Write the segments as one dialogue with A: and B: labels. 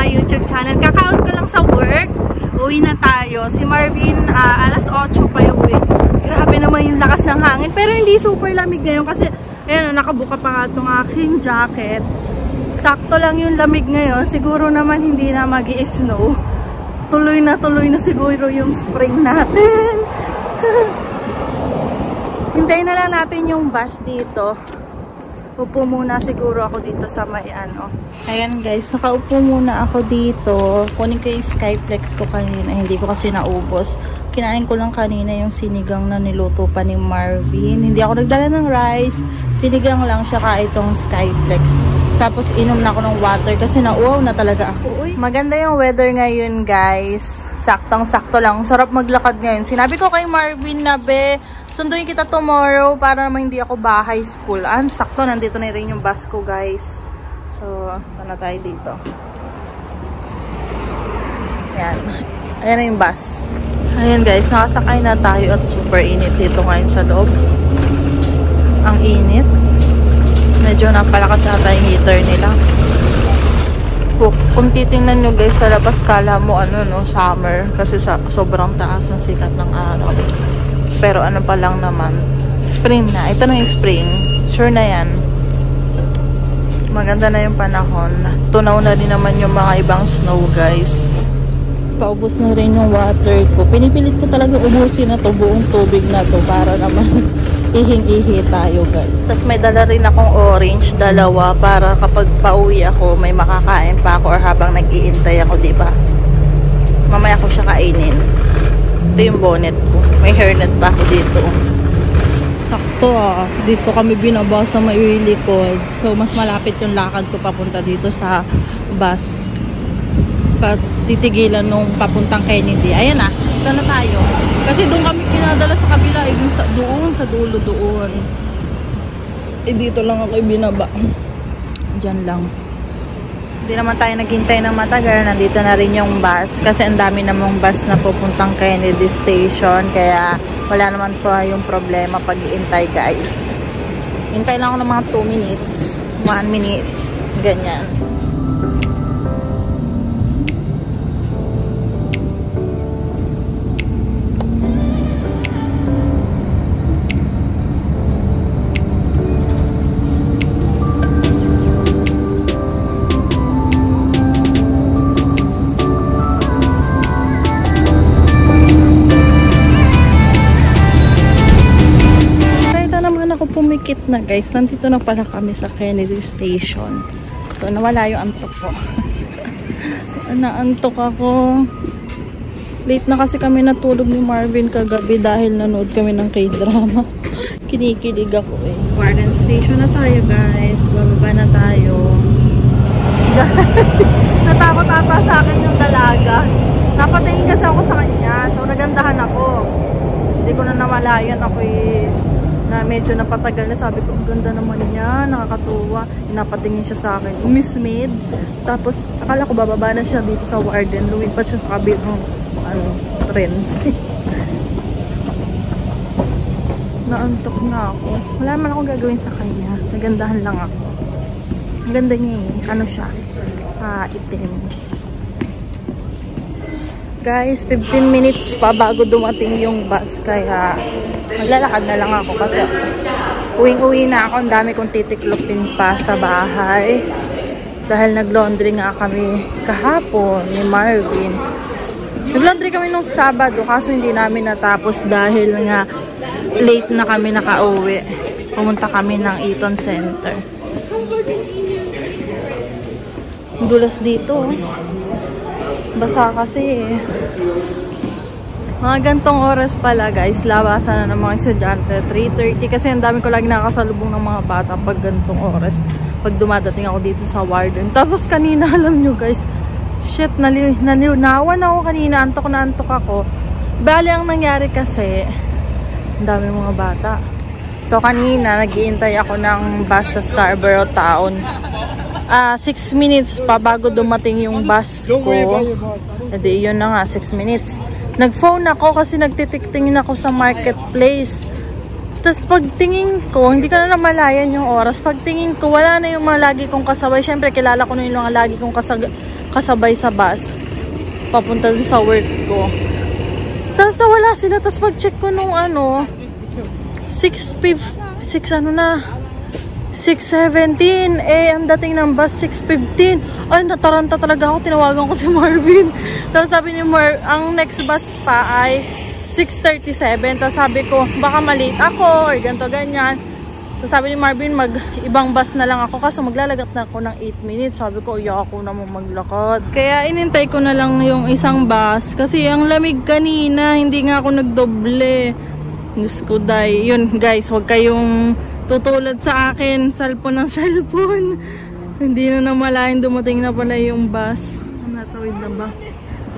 A: my YouTube channel. Kaka-out ko lang sa work. Uwi na tayo. Si Marvin, alas 8 pa yung uwi. Grabe naman yung lakas ng hangin. Pero hindi super lamig ngayon kasi, ayan, nakabuka pa nga itong aking jacket. Sakto lang yung lamig ngayon. Siguro naman hindi na mag-i-snow. Tuloy na siguro yung spring natin. Hintayin na lang natin yung bus dito. Upo muna siguro ako dito sa may ano. Ayan guys, nakaupo muna ako dito. Kunin ko yung Skyflex ko kanina. Hindi ko kasi naubos. Kinain ko lang kanina yung sinigang na niluto pa ni Marvin. Hindi ako nagdala ng rice. Sinigang lang siya itong Skyflex. Tapos inom na ako ng water kasi nauwaw na talaga ako. Uy. Maganda yung weather ngayon guys. Saktang-sakto lang. Sarap maglakad ngayon. Sinabi ko kay Marvin na sunduin kita tomorrow para naman hindi ako bahay school. Sakto, nandito na rin yung bus ko, guys. So, na tayo dito. Ayan. Ayan na yung bus. Ayan, guys. Nakasakay na tayo at super init dito ngayon sa loob. Ang init. Medyo napalakas ata yung heater nila. Kung titingnan nyo, guys, sa labas, kala mo, summer. Kasi sobrang taas ng sikat ng araw. Pero ano pa lang naman, spring na. Ito na yung spring. Sure na yan. Maganda na yung panahon. Tunaw na rin naman yung mga ibang snow, guys. Paubos na rin yung water ko. Pinipilit ko talaga ubusin na to, buong tubig na to, para naman ihing-ihi tayo, guys. Tapos may dala rin akong orange, dalawa, para kapag pauwi ako, may makakain pa ako or habang nag-iintay ako, diba? Mamaya ko siya kainin. Ito yung bonnet ko. May hairnet pa ako dito. Sakto dito kami binaba sa may likod. So mas malapit yung lakad ko papunta dito sa bus. Titigilan nung papuntang Kennedy. Ayan na. Saan na tayo? Kasi doon kami kinadala sa kabila. Doon sa dulo doon. Dito lang ako binaba. Diyan lang. Hindi naman tayo naghintay ng matagal. Nandito na rin yung bus. Kasi ang dami namang bus na pupuntang Kennedy Station. Kaya wala naman pa yung problema pag iintay, guys. Hintay lang ako ng mga 2 minutes. 1 minute. Ganyan. Pumikit na guys, nandito na pala kami sa Kennedy Station. So nawala yung antok ko. Naantok ako. Late na kasi kami natulog ni Marvin kagabi dahil nanood kami ng K-drama. Kinikilig ako eh. Warden Station na tayo guys. Bababa na tayo. Guys, natakot ata sa akin yung dalaga. Napatingin kasi ako sa kanya. So nagandahan ako. Hindi ko na namalayan ako na medyo napatagal na. Sabi ko, ang ganda naman niya, nakakatuwa. Napatingin siya sa akin, Miss Maid. Tapos akala ko bababa na siya dito sa Warden, lumipat siya sa kabilang tren. Naantok na ako. Wala naman akong gagawin sa kanya, nagandahan lang ako. Ang ganda niya siya, itim. Guys, 15 minutes pa bago dumating yung bus, kaya maglalakad na lang ako kasi uwing-uwi na ako. Ang dami kong titiklopin pa sa bahay dahil nag-laundry nga kami kahapon ni Marvin. Nag-laundry kami nung Sabado kaso hindi namin natapos dahil nga late na kami nakauwi. Pumunta kami ng Eaton Center. Dulas dito. Basa kasi eh. Mga gantong oras pala guys, labasan na ng mga estudyante. 3:30 kasi ang dami ko lagi nakasalubong ng mga bata pag gantong oras. Pag dumadating ako dito sa Warden. Tapos kanina, alam nyo guys, shit, naliwnawan ako kanina. Antok na antok ako. Bali ang nangyari kasi, ang dami mga bata. So kanina, nag-iintay ako ng bus sa Scarborough Town. 6 minutes pa bago dumating yung bus ko. Edi yun na nga, 6 minutes. Nag-phone ako kasi nagtitiktingin ako sa marketplace. Tapos pagtingin ko, hindi ko na namalayan yung oras. Pagtingin ko, wala na yung mga lagi kong kasabay. Siyempre, kilala ko na yung mga lagi kong kasabay sa bus papunta dun sa work ko. Tapos nawala sila. Tapos pag-check ko nung 6:17. Ang dating ng bus 6:15. Ay, nataranta talaga ako. Tinawagan ko si Marvin. Tapos sabi ni ang next bus pa ay 6:37. Tapos sabi ko, baka malate ako or ganito ganyan. Tapos sabi ni Marvin, ibang bus na lang ako kasi maglalagat na ako ng 8 minutes. Sabi ko, ako naman maglakad. Kaya inintay ko na lang yung isang bus kasi ang lamig kanina. Hindi nga ako nagdoble. Diyos ko, day. Yun guys, huwag kayong tutulad sa akin. Cellphone ng cellphone. Hindi na namalayan dumating na pala yung bus. Natawid na ba?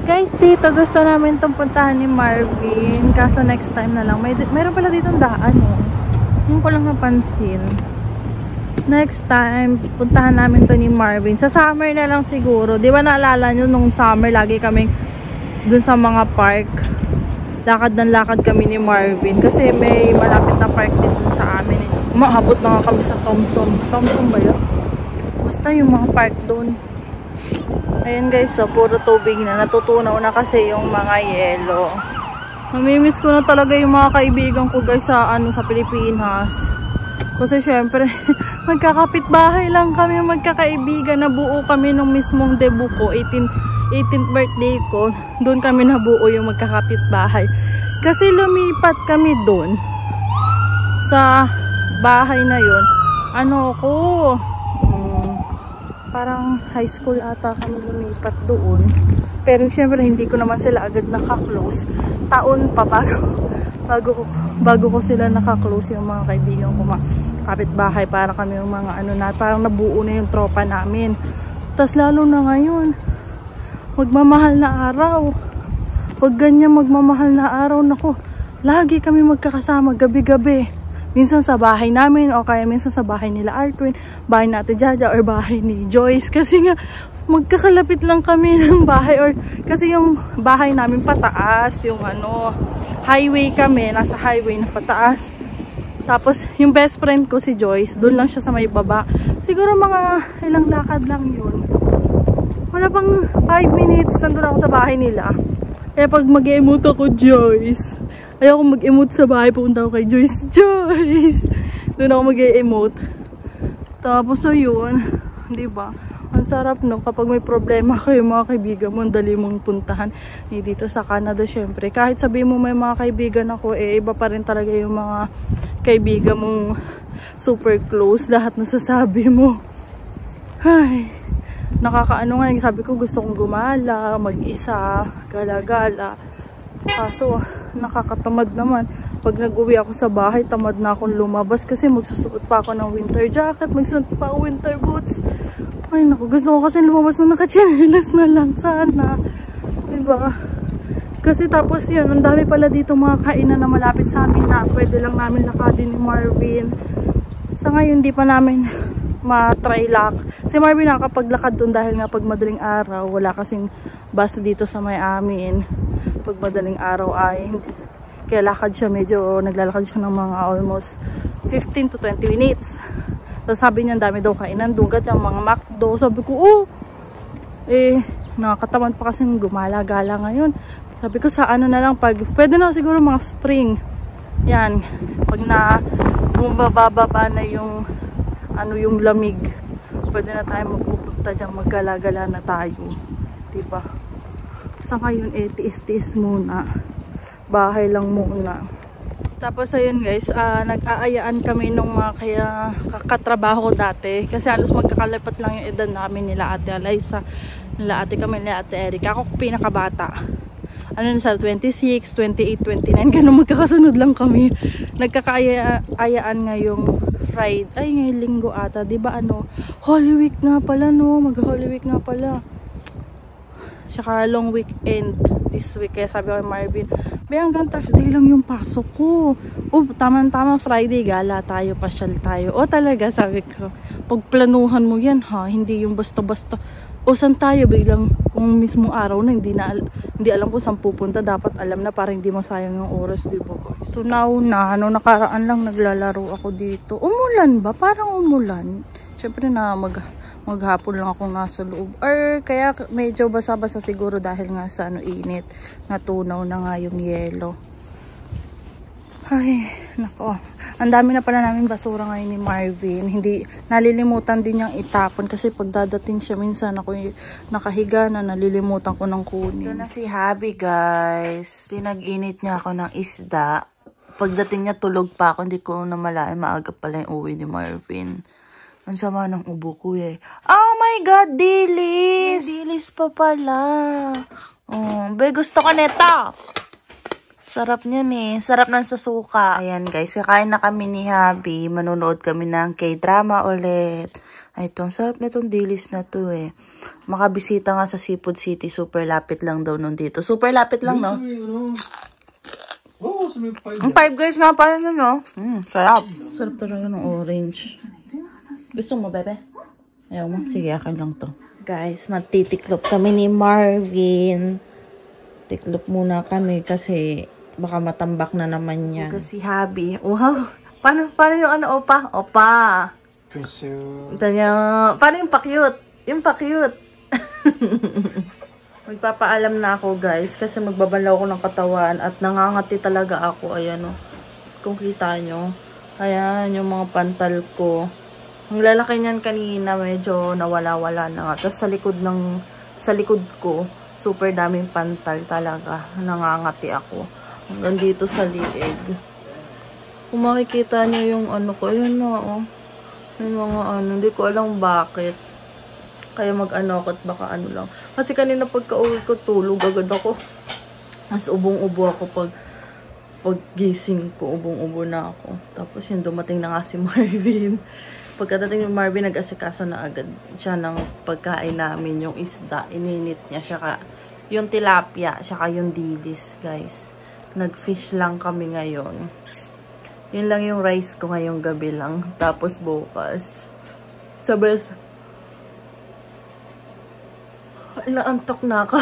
A: Guys, dito gusto namin itong puntahan ni Marvin. Kaso next time na lang. Mayroon pala dito ang daan, Yung ko lang napansin. Next time, puntahan namin to ni Marvin. Sa summer na lang siguro. Di ba naalala nyo nung summer, lagi kaming dun sa mga park. Lakad ng lakad kami ni Marvin. Kasi may malapit na park dito sa amin. Umaabot na nga kami sa Thompson. Thompson ba yun? Basta yung mga park doon. Ayan guys, puro tubig na. Natutunaw na kasi yung mga yelo. Namimiss ko na talaga yung mga kaibigan ko guys sa Pilipinas. Kasi syempre, magkakapitbahay lang kami, magkakaibigan. Nabuo kami nung mismong debut ko, 18th birthday ko. Doon kami nabuo yung magkakapitbahay. Kasi lumipat kami doon sa bahay na yun. Parang high school ata kami lumipat doon. Pero syempre hindi ko naman sila agad naka-close. Taon pa bago ko sila naka-close yung mga kaibigan ko, mga kapitbahay, para kami yung mga parang nabuo na yung tropa namin. Tas lalo na ngayon, magmamahal na araw. Pag ganyan magmamahal na araw, nako, lagi kami magkakasama gabi-gabi. Minsan sa bahay namin o kaya minsan sa bahay nila Artwin, bahay natin Jaja or bahay ni Joyce. Kasi nga magkakalapit lang kami ng bahay, or kasi yung bahay namin pataas, yung highway kami, nasa highway na pataas. Tapos yung best friend ko si Joyce, doon lang siya sa may baba. Siguro mga ilang lakad lang yun. Wala pang 5 minutes nandun ako sa bahay nila. Kaya pag mag-emote ako, Joyce, ayaw ko mag-emote sa bahay, pupunta ako kay Joyce. Doon ako mag-emote. Tapos so yun, diba? Ang sarap kapag may problema kayo mga kaibigan mo, dali mong puntahan. Dito sa Canada syempre, kahit sabihin mo may mga kaibigan ako, iba pa rin talaga yung mga kaibigan mong super close. Lahat nasasabi mo. Ay, nakakaano nga, sabi ko gusto kong gumala, mag-isa, gala-gala. Kaso nakakatamad naman. Pag nag-uwi ako sa bahay, tamad na akong lumabas kasi magsusuot pa ako ng winter jacket, magsuot pa ako winter boots. Ay naku, gusto ko kasi lumabas na naka-chinelas na lang sana. Diba? Kasi tapos yan, ang dami pala dito mga kainan na malapit sa amin na pwede lang namin lakadin ni Marvin. Sa ngayon, di pa namin ma-try luck. Si Marvin nakapaglakad doon dahil nga pag madaling araw, wala kasing bus dito sa may amin. Pag madaling araw ay kaya lakad siya, naglalakad siya ng mga almost 15 to 20 minutes. Tapos sabi niya, dami daw kainan doon, yung mga McDo. Sabi ko, nakakatamad pa kasi gumala-gala ngayon. Sabi ko, sa na lang, pwede na siguro mga spring. Yan, pag bumababa na yung lamig, pwede na tayo magpupunta dyan, maggala-gala na tayo. Diba? Sa ngayon, tiis-tiis muna. Bahay lang muna. Tapos ayun guys, nag-aayaan kami nung mga kakatrabaho dati. Kasi halos magkakalipat lang yung edad namin, nila Ate Eliza, nila Ate Camille, nila Ate Erica. Ako pinakabata. Sa 26, 28, 29, ganun magkakasunod lang kami. Nagkakaayaan ngayong Friday, ngayong linggo ata. Diba Holy Week nga pala mag-Holy Week nga pala. Tsaka long weekend this week. Kaya sabi ko kay Marvin, hanggang Thursday lang yung pasok ko. Tama-tama Friday, gala tayo, pasyal tayo. Talaga, sabi ko, pagplanuhan mo yan hindi yung basta-basta. Saan tayo, biglang kung mismong araw na, hindi alam ko saan pupunta. Dapat alam na para hindi masayang yung oras, diba guys? So now nakaraan lang naglalaro ako dito. Umulan ba? Parang umulan. Siyempre na Maghapon lang ako nasa loob. Or kaya medyo basa-basa siguro dahil nga sa init. Natunaw na nga yung yelo. Ay, nako. Ang dami na pala namin basura ngayon ni Marvin. Hindi, nalilimutan din niyang itapon kasi pag dadating siya minsan ako nakahiga na nalilimutan ko ng kunin. Ito na si Habi, guys. Pinag-init niya ako ng isda. Pagdating niya tulog pa ako, hindi ko namalayan. Maaga pala yung uwi ni Marvin. Ang sama ng ubo ko eh. Oh my God, dilis! Dilis pa pala. Oh, be, gusto ko nito. Sarap niyan eh. Sarap ng sasuka. Ayan guys, kakain na kami ni Habi. Manonood kami ng K-drama ulit. Ay, ito, ang sarap nitong dilis na to eh. Makabisita nga sa Seafood City. Super lapit lang daw nun dito. Super lapit lang, no? Ang 5 guys nga pala nun, no? Sarap. Sarap talaga ng orange. Gusto mo, bebe? Ayaw mo? Sige, akin lang to. Guys, matitiklop kami ni Marvin. Tiklop muna kami kasi baka matambak na naman yan. Kasi Habi. Wow! Paano yung ano, opa? Opa! Ito niya. Paano yung pa-cute? Yung pa-cute. Magpapaalam na ako guys kasi magbabalaw ako ng katawan at nangangati talaga ako. Ayan o. Kung kita nyo. Ayan yung mga pantal ko. Ang lalaki niyan kanina medyo nawala-wala na nga. Tapos sa likod ko super daming pantal talaga. Nangangati ako. Hanggang dito sa liig. Kung makikita nyo yung ano ko, ayun na oh. Yung mga ano, hindi ko alam bakit. Kaya mag-ano ako at baka ano lang. Kasi kanina pagka-uwi ko, tulog agad ako. Mas ubong-ubo ako pag gising ko, ubong-ubo na ako. Tapos yung dumating na nga si Marvin. Pagkadating ni Marvin, nag-asikaso na agad siya ng pagkain namin, yung isda. Ininit niya, saka yung tilapia, saka yung dilis, guys. Nag-fish lang kami ngayon. Yun lang yung rice ko ngayong gabi lang. Tapos bukas. Sabes. Naantok na ako.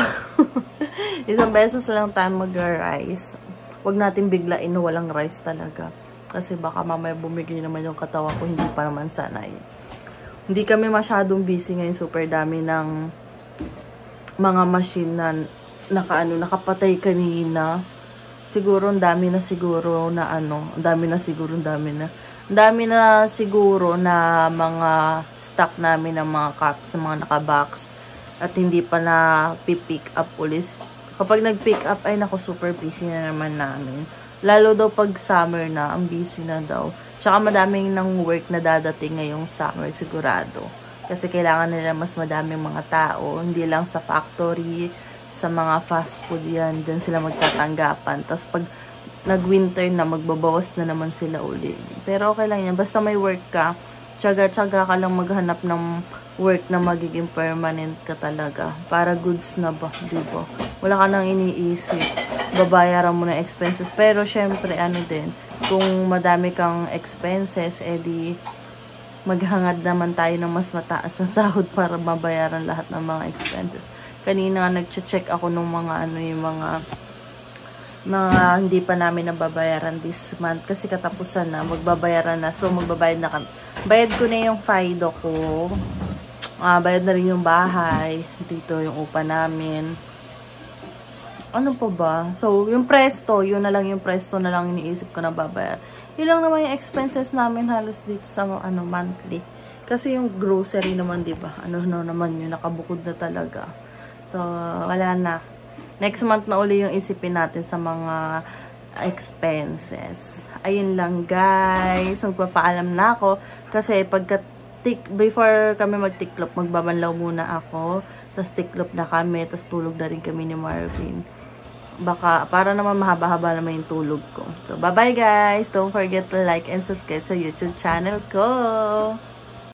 A: Isang beses lang tayo mag-rice. Huwag natin biglain na walang rice talaga. Kasi baka mamaya bumigay naman yung katawan ko. Hindi pa naman sanay. Hindi kami masyadong busy ngayon. Super dami ng mga machine na nakapatay kanina. Siguro, ang dami na siguro na mga stock namin ng mga cups, mga nakabox. At hindi pa na pick up ulit. Kapag nag-pick up, ay naku, super busy na naman namin. Lalo daw pag summer na, ang busy na daw. Tsaka madaming ng work na dadating ngayong summer, sigurado. Kasi kailangan nila mas madaming mga tao. Hindi lang sa factory, sa mga fast food yan, dyan sila magtatanggapan. Tapos pag nag-winter na, magbabawas na naman sila uli. Pero okay lang yan. Basta may work ka, tsaga-tsaga ka lang maghanap ng work na magiging permanent ka talaga. Para goods na ba, diba? Wala ka nang iniisip. Babayaran mo na expenses. Pero syempre, ano din, kung madami kang expenses, edi maghangad naman tayo ng mas mataas na sahod para mabayaran lahat ng mga expenses. Kanina nag-check ako nung mga yung mga hindi pa namin nababayaran this month kasi katapusan na, magbabayaran na. So magbabayad na kami. Bayad ko na yung FIDO ko. Bayad na rin yung bahay. Dito yung upa namin. Ano pa ba? So yung Presto, yun na lang yung Presto na lang iniisip ko na babayar. Yun lang naman yung expenses namin halos dito sa monthly. Kasi yung grocery naman, 'di ba? Ano naman yun, nakabukod na talaga. So, wala na. Next month na uli yung isipin natin sa mga expenses. Ayun lang, guys. Magpapaalam na ako. Kasi before kami magtiklop, magbabanlaw muna ako. Tapos tiklop na kami. Tapos tulog na rin kami ni Marvin. Baka, para naman mahaba-haba naman yung tulog ko. So, bye-bye, guys. Don't forget to like and subscribe sa YouTube channel ko.